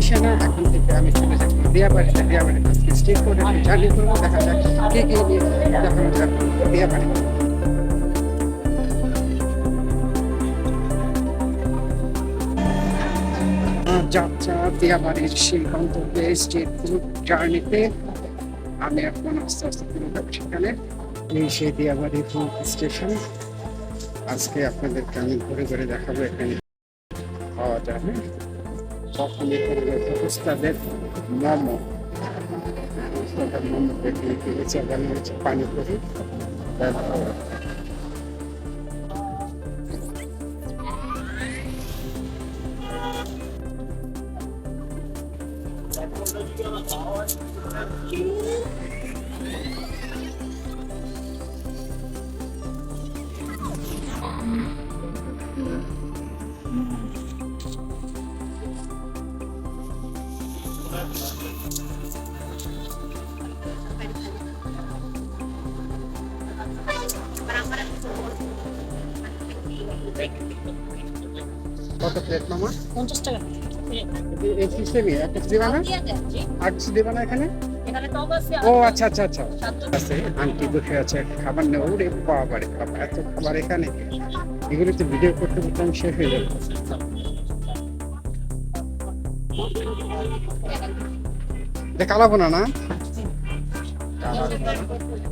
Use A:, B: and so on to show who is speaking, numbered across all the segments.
A: নিশানা। এখন থেকে আমি চলে যাচ্ছি দিয়াবাড়িতে। দিয়াবাড়িতে স্টে করে জার্নি করবো, দেখা যাক কে কে নিয়ে দেখানো যাক দিয়াবাড়ি। যাত্রা দিয়াবাড়ির সেই গন্তব্যে স্টেট গ্রুপ জার্নিতে আমি এখন আস্তে আস্তে চলে যাবো সেখানে। এই সেই দিয়াবাড়ি গ্রুপ স্টেশন। আজকে আপনাদেরকে আমি ঘুরে ঘুরে দেখাবো এখানে পাওয়া যাবে। তখন এখানে উস্তাদের মোমো, উস্তাদের মোমো দেখে গেছে পানিপুরি। কত প্লেট মামা?
B: 50 টাকা।
A: এই সিস্টেমই একটা দিবানা, আর কিছু দিবানা এখানে? ও আচ্ছা আচ্ছা আচ্ছা আছে। আন্টি বসে আছে, খাবার নেই। ওরে বাবারে বাবা, এত খাবার এখানে! এগুলো তো ভিডিও করতে করতে আমি শেষ হয়ে যাবে। এটা কালাবোনা না?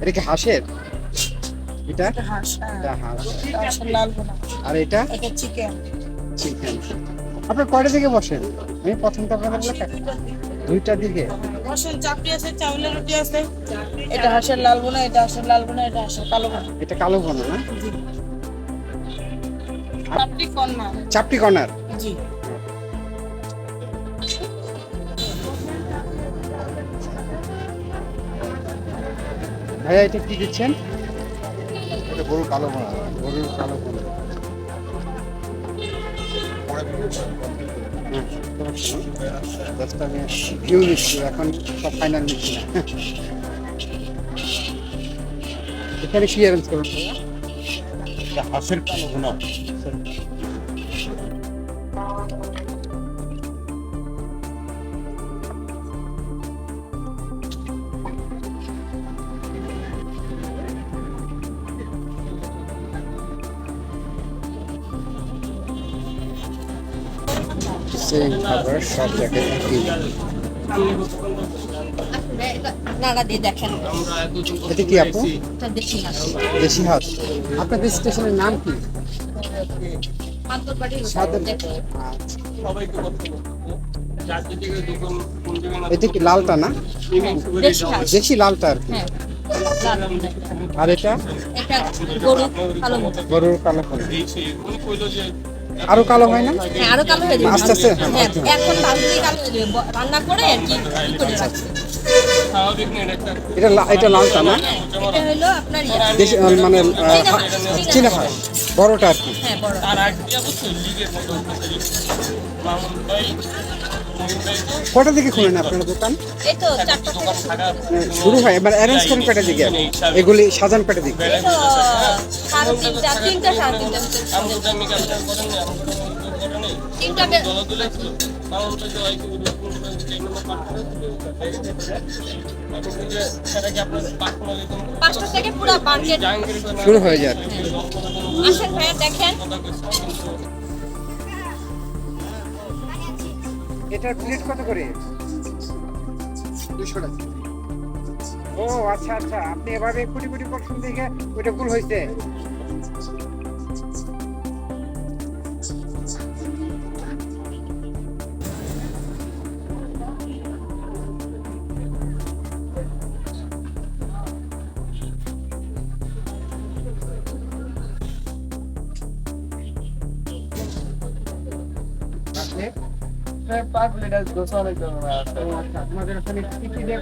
A: এটা কি হাঁসের? এটা
B: হাঁস,
A: লাল বোনা। আর এটা
B: চিকেন।
A: চিকেন। আপনার কয়টা দিকে বসেন? আমি প্রথম তো আপনাদের লেখা 2টার দিকে
B: বসেন। চাপড়ি আছে, চাউলের রুটি আছে। এটা হাঁসের লাল বোনা, এটা হাঁসের লাল বোনা, এটা হাঁসের কালো বোনা।
A: এটা কালো বোনা না?
B: চাপড়ি কর্নার।
A: চাপটি কর্নার।
B: জি।
A: ভাইয়া এটা কি দিচ্ছেন?
C: এটা গরুর কালো বোনা।
A: গরুর কালো বোনা। আমি ভিউ নিচ্ছি, এখন সব ফাইনাল নিচ্ছি না। এখানে কি অ্যারেঞ্জ করুন ভাইয়া?
C: এটা হাঁসের কালো বোনা।
A: সেম খাবার সব জায়গায় একই।
B: নাড়া দিয়ে দেখেন।
A: এটা কি আপু?
B: এটা দেশি হাঁস।
A: দেশি হাঁস। আপনাদের স্টেশনের নাম কি? সাদর। এটা কি লালটা না?
B: দেশি হাঁস।
A: দেশি লালটা আর কি।
B: হ্যাঁ,
A: আর এটা
B: এটা গরু কালো বোনা।
A: গরুর কালো বোনা। আরো কালো হয় না?
B: হ্যাঁ, আরো কালো হয়ে যাবে।
A: আস্তে আস্তে।
B: হ্যাঁ, এখন ভাজলেই কালো হয়ে যাবে। রান্না করে আর কি করে রাখছে।
A: এটা লালটা না?
B: এটা হলো আপনার
A: দেশি মানে চীনা হাঁস, বড়টা আর কি।
B: হ্যাঁ, বড়।
A: কটা দিকে খুলেন আপনার দোকান?
B: এই তো 4টা থেকে
A: শুরু হয় এবার অ্যারেঞ্জ করেন কটা দিকে? এগুলি সাজান কটা দিকে?
B: এই তো 3:30, 3টা, 3:30। পাঁচটা থেকে পুরো মার্কেট
A: শুরু হয়ে যায়।
B: আসেন ভাইয়া দেখেন।
A: এটার প্লেট কত করে? 200 টাকা। ও আচ্ছা আচ্ছা, আপনি এভাবে কুটি কুটি করছেন দেখে ওইটা ভুল হয়েছে।
C: পাঁচ প্লেট আছে, দোসা অনেক ধরনের আছে।
A: আপনাদের ওখানে কি কি দিয়ে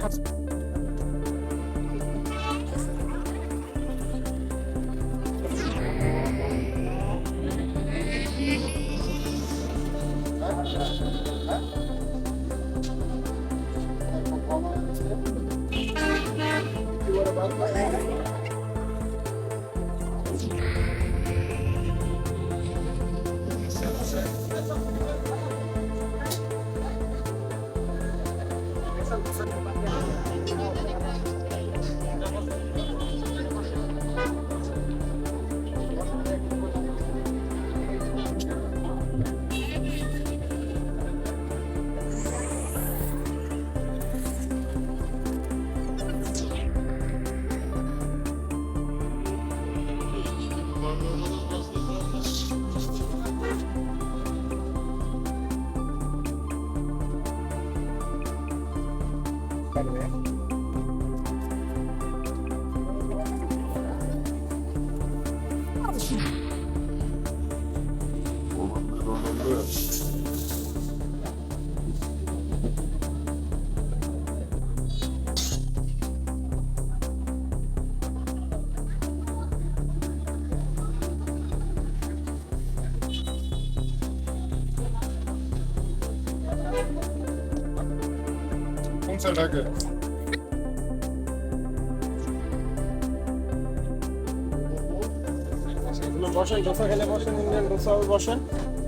C: বসেন, দোসা খেলে বসেন, ইন্ডিয়ান দোসা বসেন,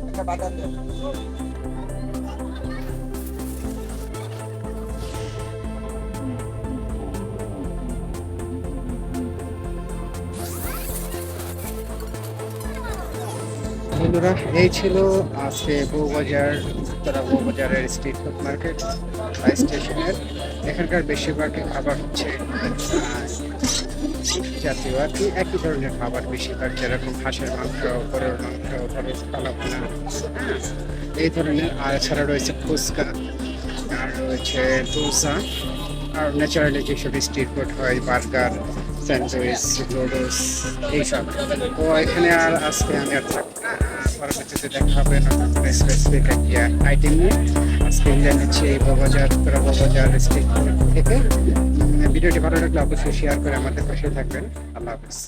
C: একটা বাদাম দেন।
A: বন্ধুরা, এই ছিল আজকে বউবাজার, উত্তরা বউবাজারের স্ট্রিট ফুড মার্কেট স্টেশনের। এখানকার বেশিরভাগ খাবার হচ্ছে জাতীয় আর কি, একই ধরনের খাবার বেশিরভাগ, যেরকম হাঁসের মাংস, গরুর মাংস, গরুর কালাভুনা, এই ধরনের। আর এছাড়া রয়েছে ফুচকা, আর রয়েছে দোসা, আর ন্যাচারালি যেসব স্ট্রিট ফুড হয়, বার্গার, স্যান্ডউইচ, নুডলস, এইসব। তো এখানে আর আজকে আমি আর থাকি না, পরবর্তীতে দেখা হবে নতুন করে স্পেসিফিক একটি আইটেম নিয়ে। আজকে ইন্ডিয়ান হচ্ছে এই বউবাজার, উত্তরা বউবাজার স্ট্রিট ফুড থেকে। ভিডিওটি ভালো লাগলে অবশ্যই শেয়ার করে আমাদের পাশে থাকবেন। আল্লাহ হাফেজ।